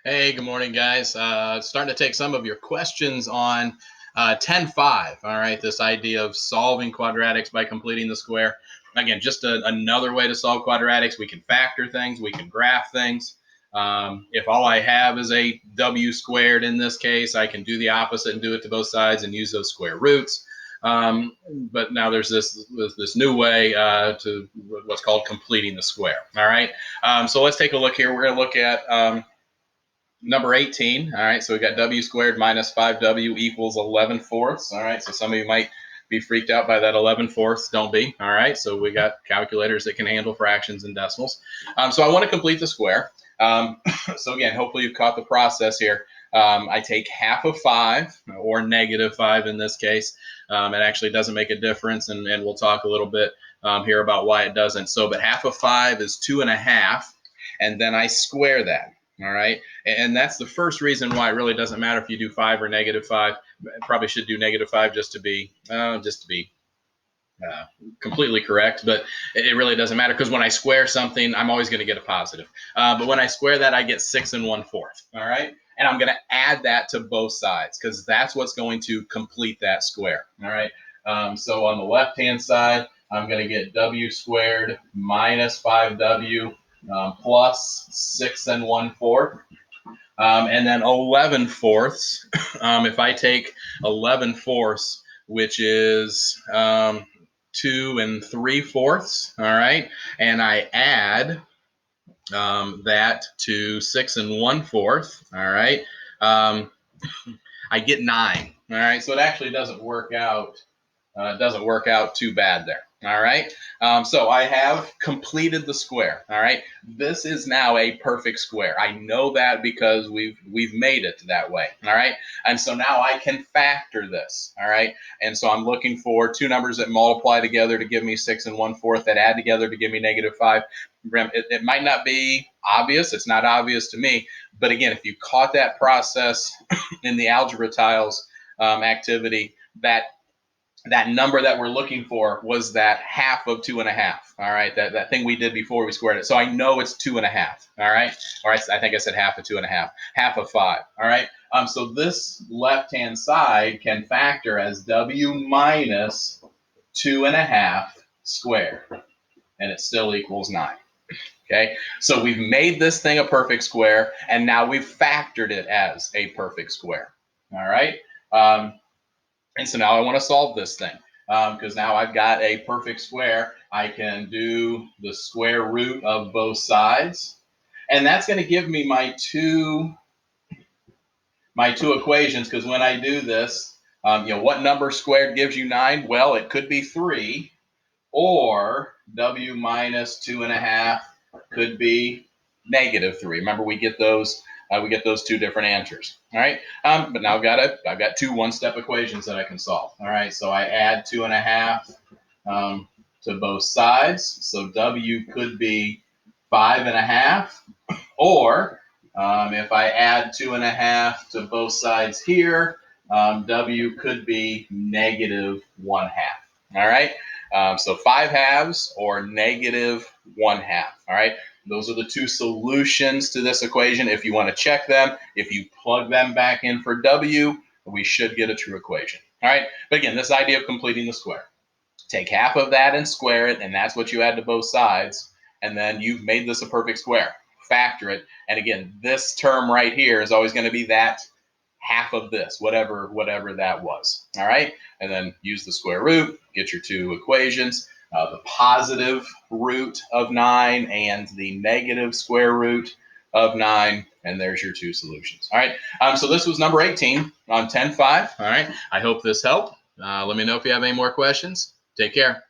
Hey, good morning, guys. Starting to take some of your questions on 10-5. All right, this idea of solving quadratics by completing the square. Again, just another way to solve quadratics. We can factor things, we can graph things. If all I have is a w squared in this case, I can do the opposite and do it to both sides and use those square roots. But now there's this new way to what's called completing the square. All right, so let's take a look here. We're going to look at number 18. All right, so we got w squared minus 5w equals 11 fourths. All right, so some of you might be freaked out by that 11 fourths. Don't be. All right, so we got calculators that can handle fractions and decimals. So I want to complete the square. So again, hopefully you've caught the process here. I take half of 5, or negative 5 in this case. It actually doesn't make a difference, and we'll talk a little bit here about why it doesn't. So, but half of 5 is 2.5, and then I square that. All right, and that's the first reason why it really doesn't matter if you do 5 or negative 5. Probably should do negative 5 just to be completely correct, but it really doesn't matter because when I square something, I'm always going to get a positive. But when I square that, I get 6 1/4. All right, and I'm going to add that to both sides because that's what's going to complete that square. All right, so on the left-hand side, I'm going to get w squared minus 5w plus 6 1/4. And then 11 fourths. If I take 11 fourths, which is 2 3/4, all right, and I add that to 6 1/4, all right, I get 9. All right, so it actually doesn't work out. Doesn't work out too bad there. All right. So I have completed the square. All right. This is now a perfect square. I know that because we've made it that way. All right. And so now I can factor this. All right. And so I'm looking for two numbers that multiply together to give me 6 1/4, that add together to give me negative 5. It might not be obvious. It's not obvious to me. But again, if you caught that process in the algebra tiles activity, that number that we're looking for was that half of 2.5. All right, that thing we did before we squared it. So I know it's 2.5. All right, or I think I said half of 2.5, half of 5. All right. So this left-hand side can factor as w minus 2.5 squared, and it still equals 9. Okay, so we've made this thing a perfect square, and now we've factored it as a perfect square. All right. And so now I want to solve this thing because now I've got a perfect square. I can do the square root of both sides. And that's going to give me my two equations, because when I do this, what number squared gives you 9? Well, it could be 3, or w minus 2.5 could be negative 3. Remember, we get those two different answers. All right, but now I've got two one-step equations that I can solve. All right, so I add 2.5 to both sides, so w could be 5.5, or if I add 2.5 to both sides here, w could be negative 1/2. All right. So 5 halves or negative 1/2. All right. Those are the two solutions to this equation. If you want to check them, if you plug them back in for w, we should get a true equation. All right. But again, this idea of completing the square. Take half of that and square it, and that's what you add to both sides. And then you've made this a perfect square. Factor it. And again, this term right here is always going to be that half of this, whatever that was. All right. And then use the square root, get your two equations, the positive root of 9 and the negative square root of 9. And there's your two solutions. All right. So this was number 18 on 10-5. All right. I hope this helped. Let me know if you have any more questions. Take care.